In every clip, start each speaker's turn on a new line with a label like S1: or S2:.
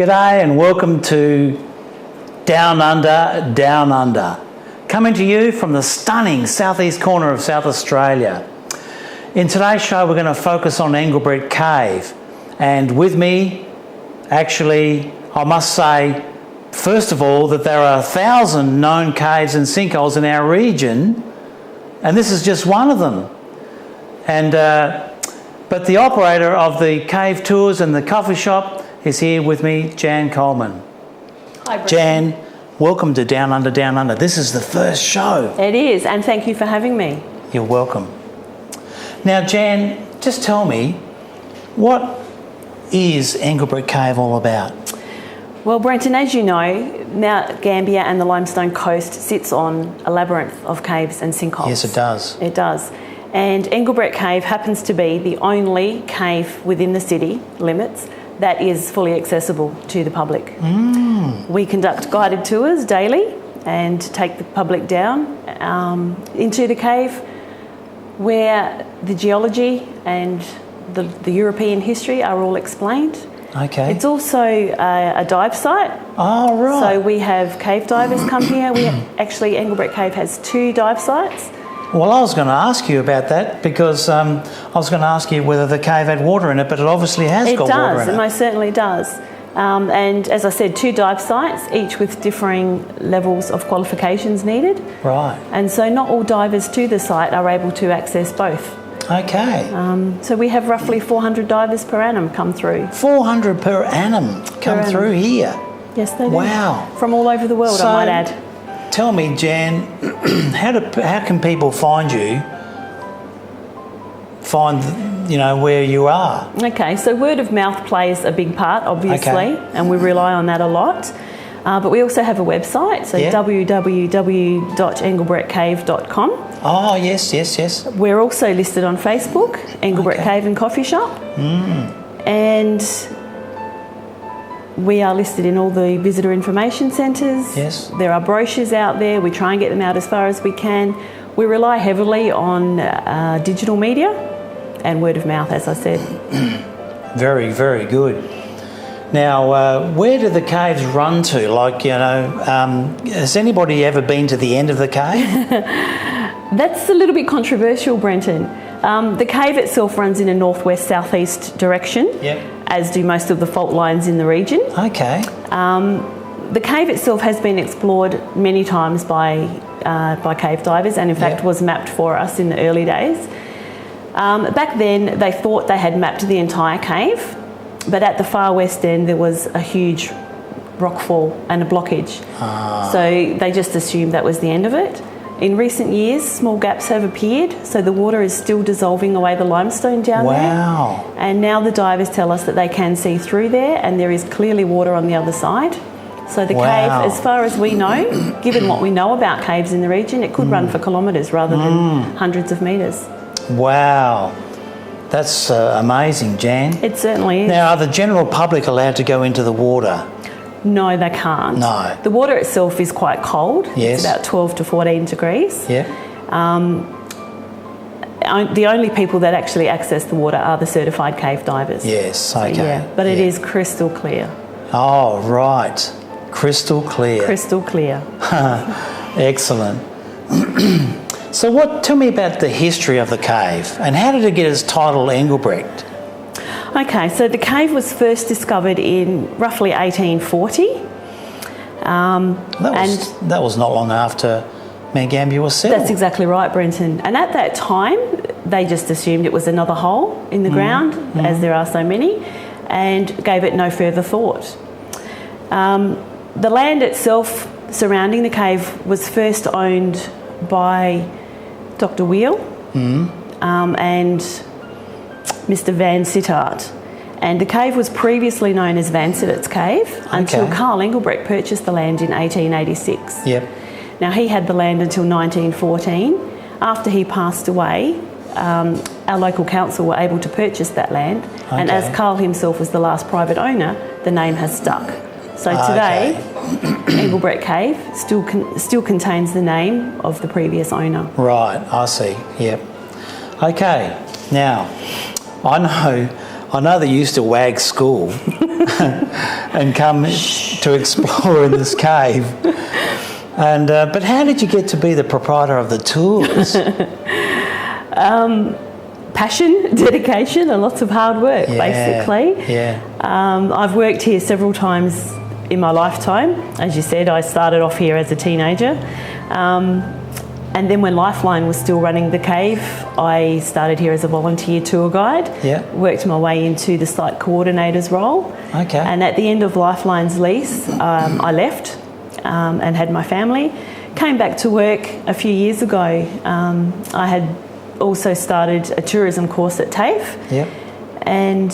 S1: G'day and welcome to Down Under, Down Under. Coming to you from the stunning southeast corner of South Australia. In today's show we're going to focus on Engelbrecht Cave. And with me, actually, I must say, first of all, that there are 1,000 known caves and sinkholes in our region, and this is just one of them. And but the operator of the cave tours and the coffee shop is here with me, Jan Coleman.
S2: Hi, Brenton.
S1: Jan, welcome to Down Under, Down Under. This is the first show.
S2: It is, and thank you for having me.
S1: You're welcome. Now, Jan, just tell me, what is Engelbrecht Cave all about?
S2: Well, Brenton, as you know, Mount Gambier and the Limestone Coast sits on a labyrinth of caves and sinkholes.
S1: Yes, it does.
S2: It does. And Engelbrecht Cave happens to be the only cave within the city limits that is fully accessible to the public. We conduct guided tours daily and take the public down into the cave where the geology and the European history are all explained.
S1: Okay.
S2: It's also a dive site.
S1: Oh, right.
S2: So we have cave divers come here. Actually, Engelbrecht Cave has 2 dive sites.
S1: Well, I was going to ask you about that because I was going to ask you whether the cave had water in it, but it obviously has got water in it.
S2: It most certainly does. And as I said, 2 dive sites, each with differing levels of qualifications needed.
S1: Right.
S2: And so not all divers to the site are able to access both.
S1: Okay.
S2: So we have roughly 400 divers per annum come through.
S1: 400 per annum come through here?
S2: Yes, they do.
S1: Wow.
S2: From all over the world,
S1: So,
S2: I might add.
S1: Tell me, Jan, how can people find you? Find, where you are?
S2: Okay, so word of mouth plays a big part, obviously, and we rely on that a lot. But we also have a website, so www.engelbrechtcave.com.
S1: Oh, yes.
S2: We're also listed on Facebook, Engelbrecht Cave and Coffee Shop. And we are listed in all the visitor information centres.
S1: Yes.
S2: There are brochures out there. We try and get them out as far as we can. We rely heavily on digital media and word of mouth, as I said.
S1: Very, very good. Now, where do the caves run to? Has anybody ever been to the end of the cave?
S2: That's a little bit controversial, Brenton. The cave itself runs in a northwest-southeast direction, as do most of the fault lines in the region.
S1: Okay.
S2: The cave itself has been explored many times by cave divers and in fact was mapped for us in the early days. Back then they thought they had mapped the entire cave, but at the far west end there was a huge rockfall and a blockage. So they just assumed that was the end of it. In recent years, small gaps have appeared, so the water is still dissolving away the limestone down there.
S1: Wow.
S2: And now the divers tell us that they can see through there and there is clearly water on the other side. So the cave, as far as we know, given what we know about caves in the region, it could run for kilometres rather than hundreds of metres.
S1: Wow. That's amazing, Jan.
S2: It certainly is.
S1: Now, are the general public allowed to go into the water?
S2: No, they can't.
S1: No.
S2: The water itself is quite cold.
S1: Yes.
S2: It's about 12 to 14 degrees.
S1: Yeah.
S2: The only people that actually access the water are the certified cave divers.
S1: Yes, okay.
S2: But it is crystal clear.
S1: Oh, right. Crystal clear.
S2: Crystal clear.
S1: Excellent. So tell me about the history of the cave and how did it get its title Engelbrecht?
S2: Okay, so the cave was first discovered in roughly 1840.
S1: That was not long after Mount Gambier was settled.
S2: That's exactly right, Brenton. And at that time, they just assumed it was another hole in the ground, as there are so many, and gave it no further thought. The land itself surrounding the cave was first owned by Dr. Wheel and Mr. Van Sittart. And the cave was previously known as Van Sittart's Cave until Carl Engelbrecht purchased the land in 1886.
S1: Yep.
S2: Now, he had the land until 1914. After he passed away, our local council were able to purchase that land. And as Carl himself was the last private owner, the name has stuck. So today, Engelbrecht Cave still contains the name of the previous owner.
S1: Right, I see, yep. Okay, now, I know I know that you used to wag school and come to explore in this cave. And but how did you get to be the proprietor of the tours?
S2: Passion, dedication, and lots of hard work, basically.
S1: Yeah.
S2: I've worked here several times in my lifetime. As you said, I started off here as a teenager. And then when Lifeline was still running the cave, I started here as a volunteer tour guide.
S1: Yeah.
S2: Worked my way into the site coordinator's role.
S1: Okay.
S2: And at the end of Lifeline's lease, I left and had my family. Came back to work a few years ago. I had also started a tourism course at TAFE.
S1: Yeah.
S2: And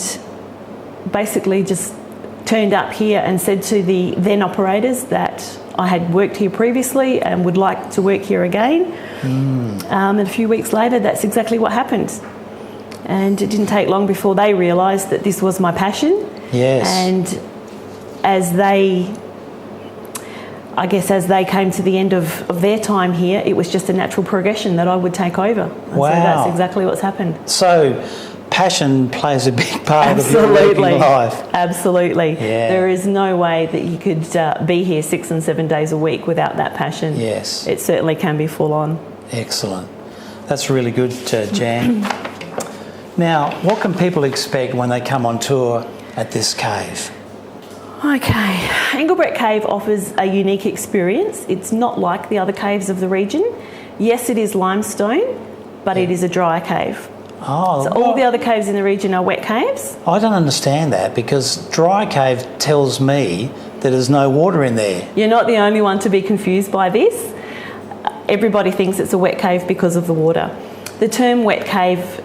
S2: basically just turned up here and said to the then operators that I had worked here previously and would like to work here again. And a few weeks later, that's exactly what happened. And it didn't take long before they realised that this was my passion.
S1: Yes.
S2: And as they came to the end of their time here, it was just a natural progression that I would take over. And
S1: Wow.
S2: so that's exactly what's happened.
S1: So passion plays a big part of your working life.
S2: Absolutely.
S1: Yeah.
S2: There is no way that you could be here 6 and 7 days a week without that passion.
S1: Yes.
S2: It certainly can be full on.
S1: Excellent. That's really good, Jan. Now, what can people expect when they come on tour at this cave?
S2: Okay, Engelbrecht Cave offers a unique experience. It's not like the other caves of the region. Yes, it is limestone, but it is a dry cave.
S1: Oh,
S2: So all the other caves in the region are wet caves.
S1: I don't understand that, because dry cave tells me that there's no water in there.
S2: You're not the only one to be confused by this. Everybody thinks it's a wet cave because of the water. The term wet cave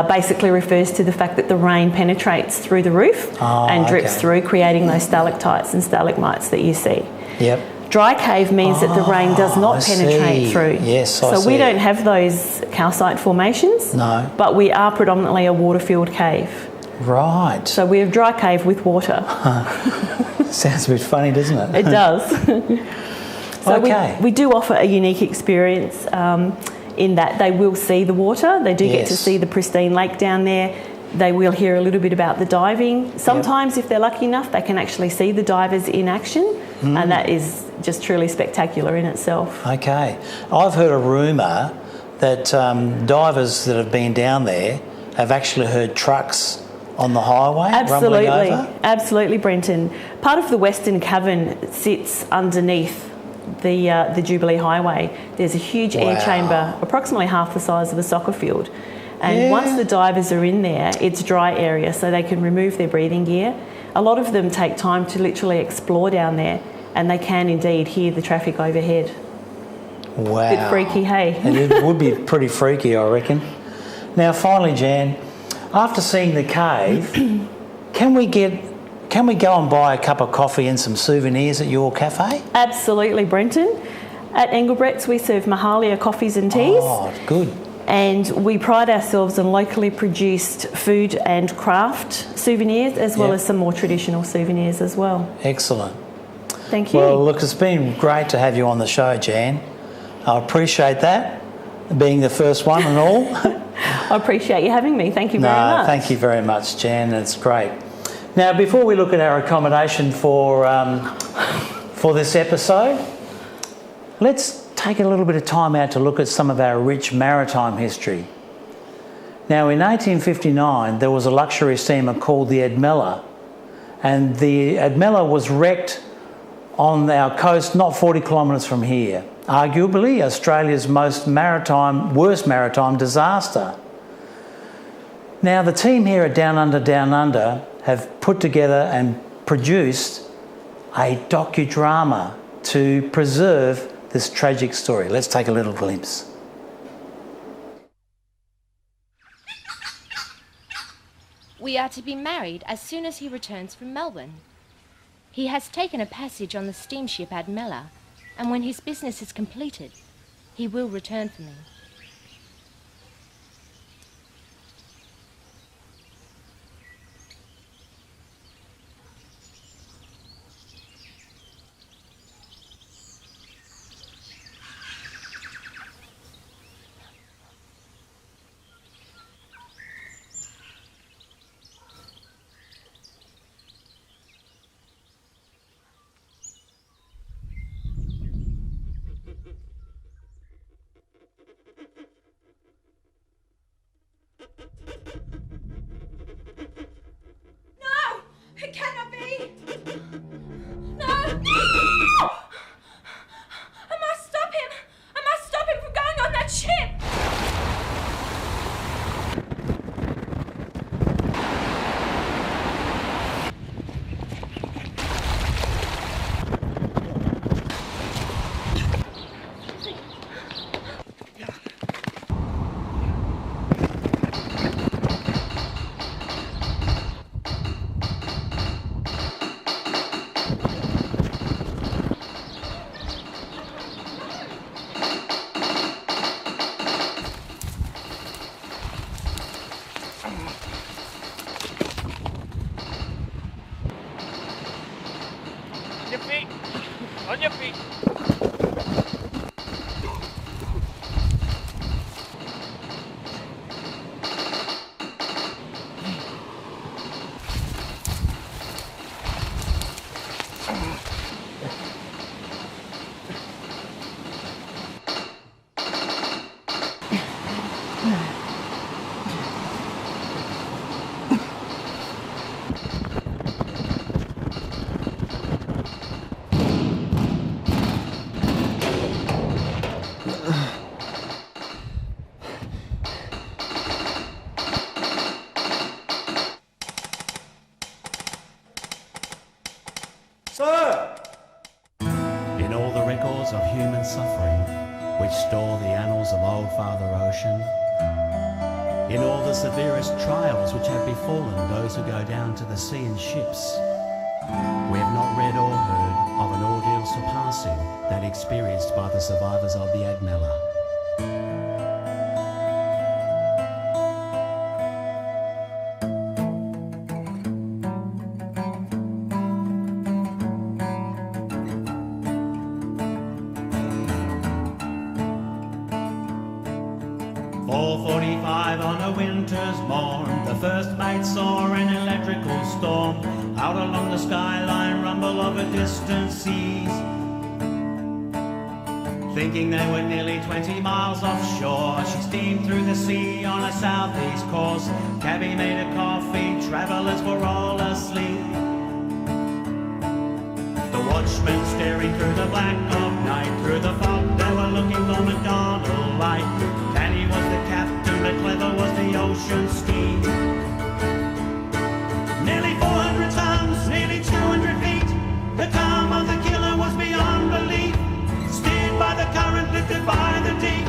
S2: basically refers to the fact that the rain penetrates through the roof and drips through, creating those stalactites and stalagmites that you see.
S1: Yep.
S2: Dry cave means that the rain does not penetrate through.
S1: Yes, I see.
S2: So we don't have those calcite formations.
S1: No.
S2: But we are predominantly a water-filled cave.
S1: Right.
S2: So we're a dry cave with water.
S1: Sounds a bit funny, doesn't it?
S2: It does. So
S1: Okay.
S2: we do offer a unique experience in that they will see the water. They do get to
S1: Yes.
S2: see the pristine lake down there. They will hear a little bit about the diving. Sometimes, if they're lucky enough, they can actually see the divers in action, and that is just truly spectacular in itself.
S1: Okay. I've heard a rumour that divers that have been down there have actually heard trucks on the highway rumbling over.
S2: Absolutely, Brenton. Part of the Western Cavern sits underneath the Jubilee Highway. There's a huge air chamber, approximately half the size of a soccer field. And once the divers are in there, it's dry area, so they can remove their breathing gear. A lot of them take time to literally explore down there, and they can indeed hear the traffic overhead.
S1: Wow.
S2: Bit freaky, hey?
S1: It would be pretty freaky, I reckon. Now, finally, Jan, after seeing the cave, can we go and buy a cup of coffee and some souvenirs at your cafe?
S2: Absolutely, Brenton. At Engelbrecht's, we serve Mahalia coffees and teas.
S1: Oh, good.
S2: And we pride ourselves on locally produced food and craft souvenirs, as well as some more traditional souvenirs as well.
S1: Excellent.
S2: Thank you.
S1: Well, look, it's been great to have you on the show, Jan. I appreciate that, being the first one and all.
S2: I appreciate you having me. Thank you very much.
S1: Thank you very much, Jan. It's great. Now, before we look at our accommodation for this episode, let's take a little bit of time out to look at some of our rich maritime history. Now, in 1859, there was a luxury steamer called the Admella, and the Admella was wrecked on our coast not 40 kilometres from here, arguably Australia's worst maritime disaster. Now, the team here at Down Under have put together and produced a docudrama to preserve this tragic story. Let's take a little glimpse.
S3: We are to be married as soon as he returns from Melbourne. He has taken a passage on the steamship Admella, and when his business is completed, he will return for me.
S4: It cannot be! No! No! I must stop him! I must stop him from going on that ship!
S5: On your feet.
S6: Sir! In all the records of human suffering, which store the annals of old Father Ocean, in all the severest trials which have befallen those who go down to the sea in ships, we have not read or heard of an ordeal surpassing that experienced by the survivors of the Admella. On a winter's morn, the first mate saw an electrical storm out along the skyline, rumble of a distant seas. Thinking they were nearly 20 miles offshore, she steamed through the sea on a southeast course. Cabby made a coffee, travellers were all asleep. The watchmen staring through the black of night, through the fog they were looking for McDonald Light. Danny was the captain, but clever was the ocean steam. Nearly 400 tons, nearly 200 feet. The calm of the killer was beyond belief. Steered by the current, lifted by the deep,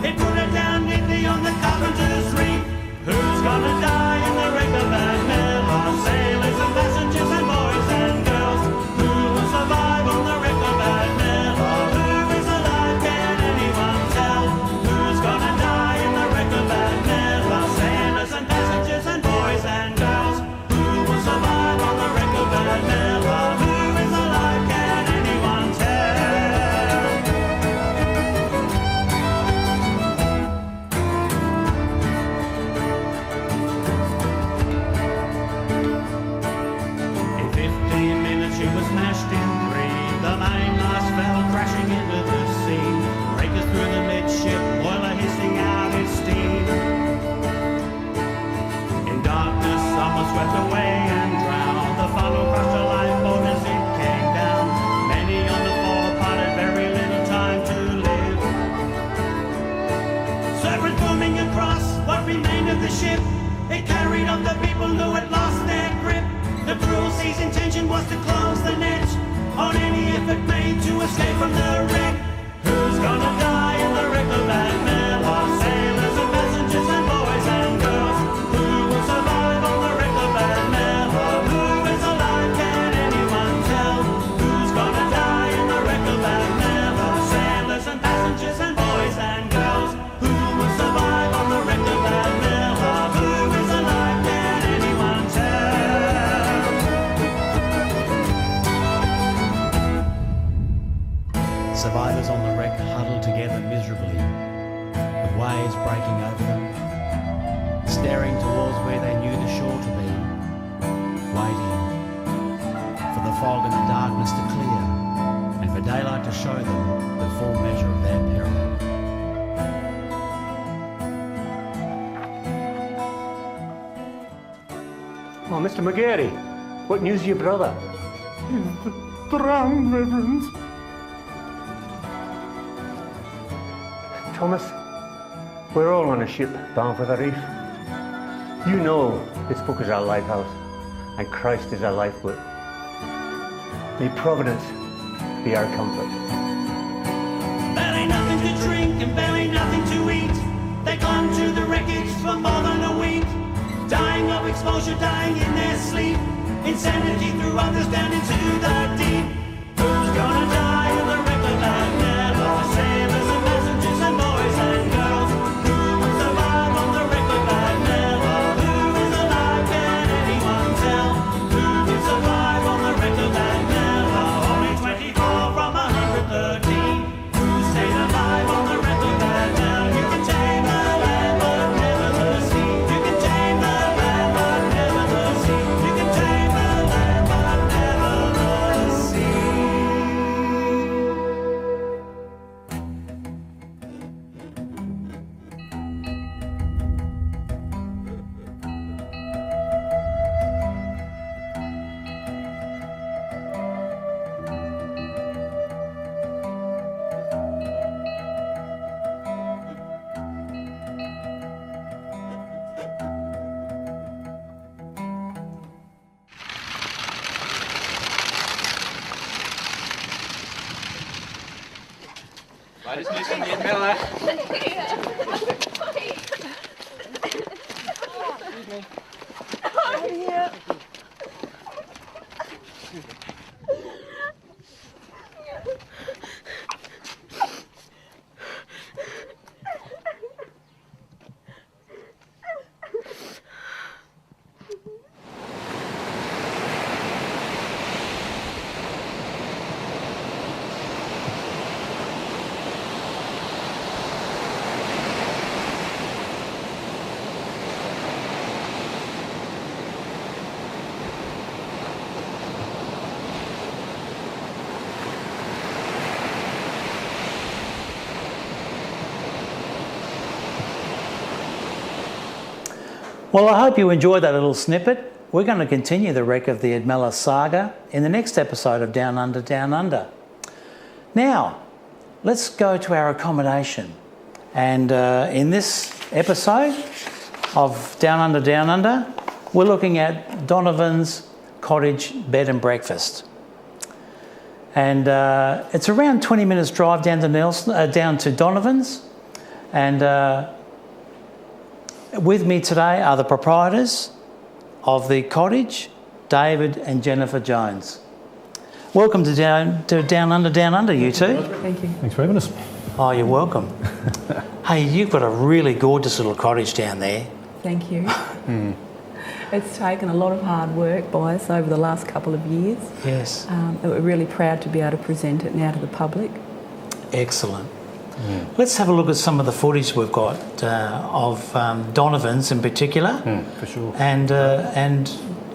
S6: it put her down neatly on the carpenter's reef. Who's gonna die in the wreck of Admella? Sailors and passengers and boys and girls. Who will survive on the wreck of Admella? Who is alive? Can anyone tell? Who's gonna die in the wreck of Admella? Sailors and passengers and boys and girls. Who will survive on the wreck of Admella? Who is alive? Can anyone tell? In 15 minutes she was smashed in three. The mainmast fell crashing into the sea. Breakers through the midship, boiler hissing out its steam. In darkness some was swept away and drowned. The funnel crushed a lifeboat as it came down. Many on the forepart had very little time to live. Serpent booming across what remained of the ship, it carried on the people who had lost their grip. The cruel sea's intention was to close the net on any effort made to escape from the wreck. Who's gonna die in the wreck of Admella? Sailors and passengers and boys and girls. Who will survive on the wreck of Admella? Who is alive? Can anyone tell? Who's gonna die in the wreck of Admella? Sailors and passengers and boys and girls. Who will survive on the wreck of Admella? Who is alive? Can anyone tell? Survivors on the wreck huddled together miserably, with waves breaking over them, staring towards where they knew the shore to be, waiting for the fog and the darkness to clear, and for daylight to show them the full measure of their peril.
S7: Oh, Mr. McGarry,
S5: What news of your brother?
S7: Drowned, Reverend.
S5: Thomas, we're all on a ship bound for the reef. You know this book is our lighthouse and Christ is our lifeboat. May Providence be our comfort.
S6: Barely nothing to drink and barely nothing to eat. They clung to the wreckage for more than a week. Dying of exposure, dying in their sleep. Insanity threw others down into the deep. Who's gonna die in the wreck of that never? Sailors and passengers and boys and girls. Who will survive on the wreck of that never? Who is alive? Can anyone tell? Who can survive on the wreck of that never? Only 24 from 113. Who stayed alive on the wreck of that never? You can tame the land but never the sea. You can tame the land but never the sea. You can tame the land but never the sea.
S1: Well, I hope you enjoyed that little snippet. We're going to continue the wreck of the Edmella saga in the next episode of Down Under, Down Under. Now, let's go to our accommodation. And in this episode of Down Under, Down Under, we're looking at Donovans Cottage Bed and Breakfast. And it's around 20 minutes drive down to down to Donovans. And with me today are the proprietors of the cottage, David and Jennifer Jones. Welcome to Down Under, Down Under, you two.
S8: Thank you.
S7: Thanks for having us.
S1: Oh, you're welcome. Hey, you've got a really gorgeous little cottage down there.
S8: Thank you. It's taken a lot of hard work by us over the last couple of years.
S1: Yes.
S8: We're really proud to be able to present it now to the public.
S1: Excellent. Let's have a look at some of the footage we've got of Donovans in particular,
S7: For sure.
S1: and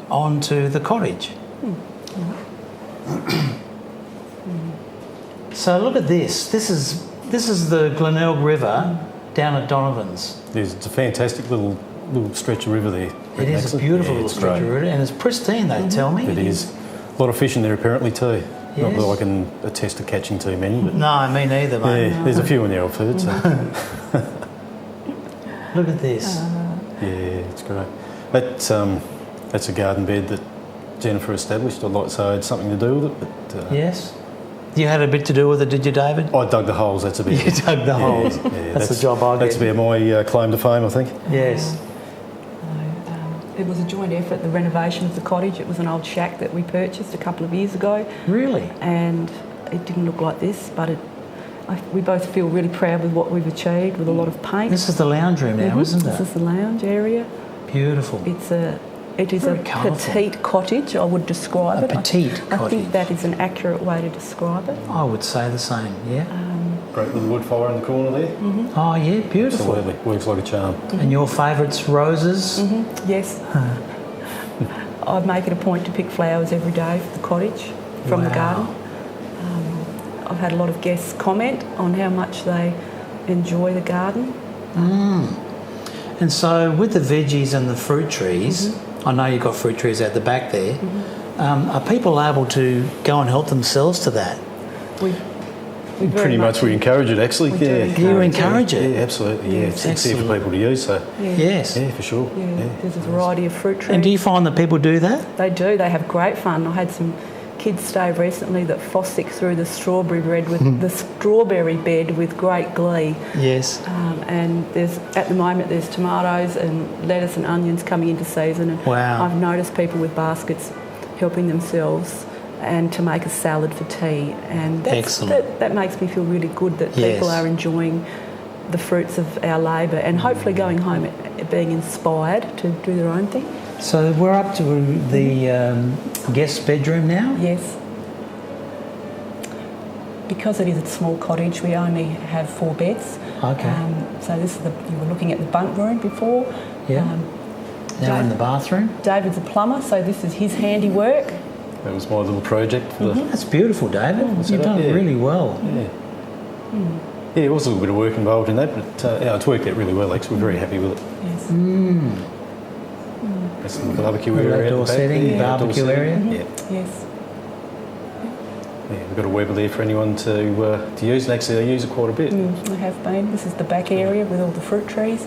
S1: onto the cottage. So look at this. This is the Glenelg River down at Donovans.
S7: It's a fantastic little stretch of river there.
S1: It is a beautiful little stretch of river, and it's pristine. They tell me
S7: It is. A lot of fish in there apparently too. Not
S1: Yes.
S7: that I can attest to catching too many, but
S1: No, me neither, mate.
S7: yeah, there's a few in there I've heard. So
S1: Look at this.
S7: yeah, it's great. That's a garden bed that Jennifer established. I'd like to say I had something to do with it, but
S1: Yes. You had a bit to do with it, did you, David?
S7: I dug the holes. That's a bit.
S1: You dug the holes. That's the job I
S7: That's
S1: get.
S7: about my claim to fame, I think.
S1: Yes.
S8: It was a joint effort, the renovation of the cottage. It was an old shack that we purchased a couple of years ago,
S1: Really?
S8: and it didn't look like this, but we both feel really proud with what we've achieved with a lot of paint.
S1: This is the lounge room now, isn't
S8: This
S1: it?
S8: is the lounge area.
S1: Beautiful.
S8: It is
S1: Very
S8: a
S1: colourful.
S8: petite cottage, I would describe
S1: A
S8: it.
S1: petite
S8: I
S1: cottage.
S8: think that is an accurate way to describe it.
S1: I would say the same, yeah.
S7: Great little wood fire in the corner there.
S1: Oh, yeah, beautiful.
S7: Absolutely, works like a charm.
S1: And your favourites, roses?
S8: Yes. I make it a point to pick flowers every day for the cottage from the
S1: Wow.
S8: garden. I've had a lot of guests comment on how much they enjoy the garden.
S1: And so with the veggies and the fruit trees, I know you've got fruit trees at the back there, Are people able to go and help themselves to that?
S8: We very
S7: Pretty much we encourage it, actually.
S8: We do
S7: Yeah.
S1: You encourage it?
S7: Yeah, absolutely. Yeah, it's there for
S1: Excellent.
S7: people to use. So
S1: Yes.
S7: yeah, for sure.
S8: Yeah, there's a variety of fruit trees.
S1: And do you find that people do that?
S8: They do. They have great fun. I had some kids stay recently that fossick through the strawberry bed with great glee.
S1: Yes.
S8: And at the moment there's tomatoes and lettuce and onions coming into season. And
S1: Wow.
S8: I've noticed people with baskets helping themselves and to make a salad for tea. And
S1: Excellent.
S8: that makes me feel really good that people
S1: Yes.
S8: are enjoying the fruits of our labour and hopefully going home being inspired to do their own thing.
S1: So we're up to the guest bedroom now?
S8: Yes. Because it is a small cottage, we only have 4 beds.
S1: Okay.
S8: So this is you were looking at the bunk room before.
S1: Yeah. Now in the bathroom?
S8: David's a plumber, so this is his handiwork.
S7: That was my little project for the.
S1: That's beautiful, David. You've done
S7: Yeah.
S1: really well.
S7: Yeah. Yeah, it was a little bit of work involved in that, but it's worked out really well, actually. We're very happy with it.
S8: Yes.
S7: That's the barbecue
S1: Little
S7: area.
S1: outdoor
S7: at the back.
S1: setting,
S7: Yeah, outdoor
S1: barbecue
S7: setting.
S1: area.
S7: Yeah.
S8: Yes.
S7: Yeah, we've got a Weber there for anyone to use, and actually they use it quite a bit.
S8: I have been. This is the back area with all the fruit trees.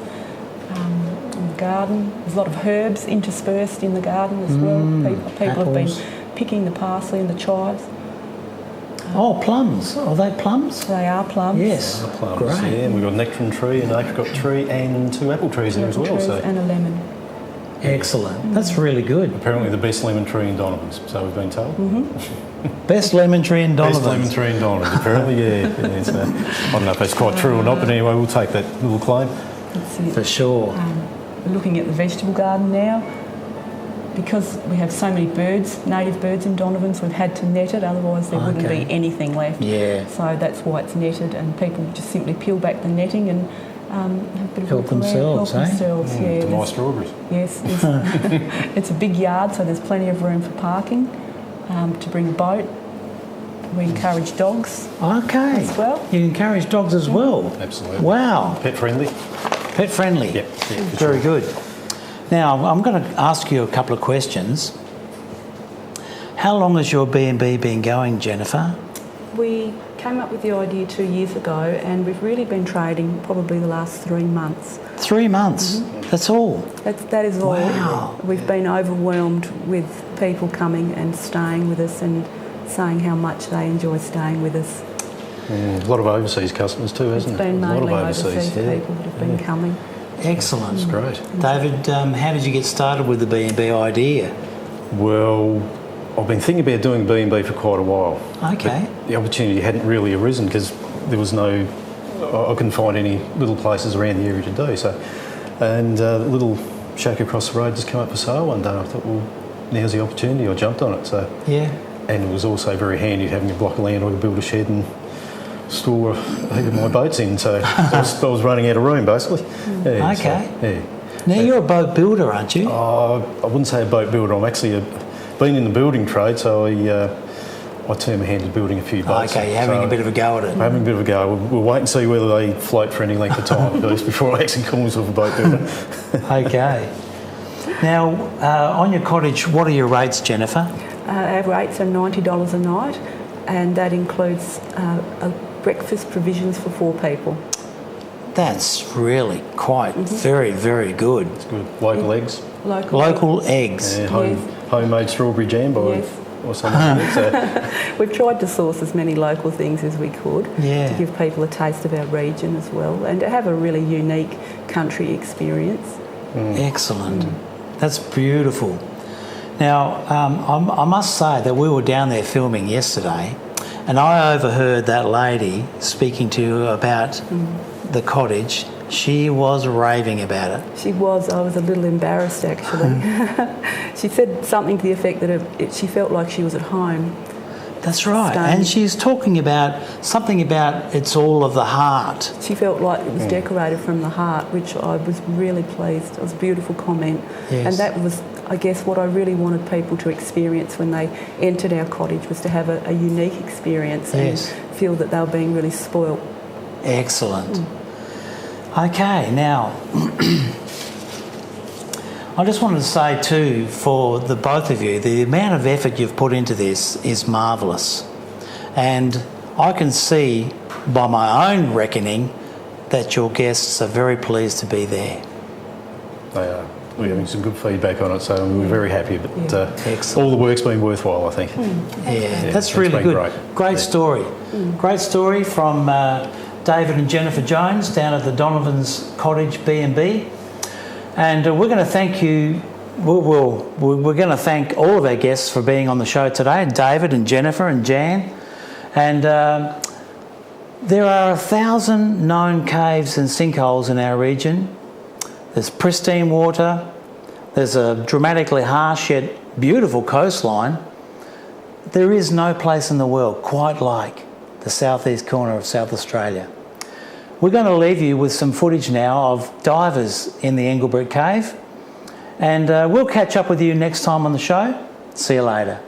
S8: In the garden, there's a lot of herbs interspersed in the garden as well. People have been
S1: apples.
S8: picking the parsley and the chives.
S1: Oh, plums. Are they plums?
S8: They are plums.
S1: Yes.
S7: Plums,
S1: Great.
S7: yeah, and we've got a nectarine tree, an apricot tree, and 2 apple trees there as
S8: Apple
S7: well.
S8: trees
S7: So
S8: and a lemon.
S1: Excellent. That's really good.
S7: apparently the best lemon tree in Donovans, so we've been told.
S1: Best lemon tree in
S7: Best
S1: Donovan.
S7: lemon tree in Donovans, apparently, yeah. So, I don't know if that's quite true or not, but anyway, we'll take that little claim.
S8: That's it.
S1: For sure.
S8: We're looking at the vegetable garden now. Because we have so many birds, native birds in Donovans, we've had to net it, otherwise there wouldn't
S1: Okay.
S8: be anything left.
S1: Yeah.
S8: So that's why it's netted, and people just simply peel back the netting and have a bit of
S1: Help
S8: look around,
S1: themselves,
S8: help
S1: eh?
S8: themselves, yeah.
S7: To my
S8: There's-
S7: strawberries.
S8: Yes, it's a big yard, so there's plenty of room for parking, to bring a boat. We encourage dogs
S1: Okay.
S8: as well.
S1: You encourage dogs as well?
S7: Absolutely.
S1: Wow.
S7: Pet friendly.
S1: Pet friendly.
S7: Yep. Yeah, for
S1: Very
S7: sure.
S1: good. Now, I'm going to ask you a couple of questions. How long has your B&B been going, Jennifer?
S8: We came up with the idea 2 years ago, and we've really been trading probably the last 3 months.
S1: 3 months. That's all.
S8: That is all.
S1: Wow.
S8: We've been overwhelmed with people coming and staying with us and saying how much they enjoy staying with us.
S7: A lot of overseas customers too, hasn't
S8: It's
S7: it?
S8: been
S7: A lot
S8: mainly
S7: of
S8: overseas
S7: yeah.
S8: people that have been coming.
S1: Excellent.
S7: That's great.
S1: David, how did you get started with the B&B idea?
S7: Well, I've been thinking about doing B&B for quite a while.
S1: Okay.
S7: But the opportunity hadn't really arisen because there was I couldn't find any little places around the area to do. So, and the little shack across the road just came up for sale one day. I thought, well, now's the opportunity. I jumped on it. So,
S1: Yeah.
S7: and it was also very handy having a block of land I could build a shed and store my boats in. So I was running out of room basically. Yeah,
S1: Okay.
S7: So, yeah.
S1: Now, you're a boat builder, aren't you?
S7: I wouldn't say a boat builder. I'm actually been in the building trade, so I turn my hand to building a few boats.
S1: Okay, you're having a bit of a go at it.
S7: I'm having a bit of a go. We'll wait and see whether they float for any length of time first before I actually call myself a boat builder.
S1: Okay. Now, on your cottage, what are your rates, Jennifer?
S8: Our rates are $90 a night, and that includes a breakfast provisions for 4 people.
S1: That's really quite very, very good.
S7: It's good. Local eggs.
S1: Local eggs.
S7: Yeah, homemade strawberry jam by
S8: Yes.
S7: or something. So,
S8: We've tried to source as many local things as we could
S1: Yeah.
S8: to give people a taste of our region as well, and to have a really unique country experience.
S1: Excellent. That's beautiful. Now, I must say that we were down there filming yesterday, and I overheard that lady speaking to you about the cottage. She was raving about it.
S8: She was. I was a little embarrassed actually. She said something to the effect that she felt like she was at home.
S1: That's right.
S8: Staying.
S1: And she's talking about something about it's all of the heart.
S8: She felt like it was decorated from the heart, which I was really pleased. It was a beautiful comment.
S1: Yes.
S8: And that was, I guess, what I really wanted people to experience when they entered our cottage, was to have a unique experience
S1: Yes.
S8: and feel that they were being really spoilt.
S1: Excellent. Okay, now I just wanted to say too, for the both of you, the amount of effort you've put into this is marvellous. And I can see by my own reckoning that your guests are very pleased to be there.
S7: They are. We're having some good feedback on it, so we're very happy. But
S1: Excellent.
S7: all the work's been worthwhile, I think.
S1: Yeah, that's
S7: it's
S1: really
S7: been
S1: good. Great
S7: Yeah.
S1: story. Great story from David and Jennifer Jones down at the Donovans Cottage B&B. And we're going to thank you. We're going to thank all of our guests for being on the show today, David and Jennifer and Jan. And there are 1,000 known caves and sinkholes in our region. There's pristine water. There's a dramatically harsh yet beautiful coastline. There is no place in the world quite like the southeast corner of South Australia. We're going to leave you with some footage now of divers in the Engelbrecht cave. And we'll catch up with you next time on the show. See you later.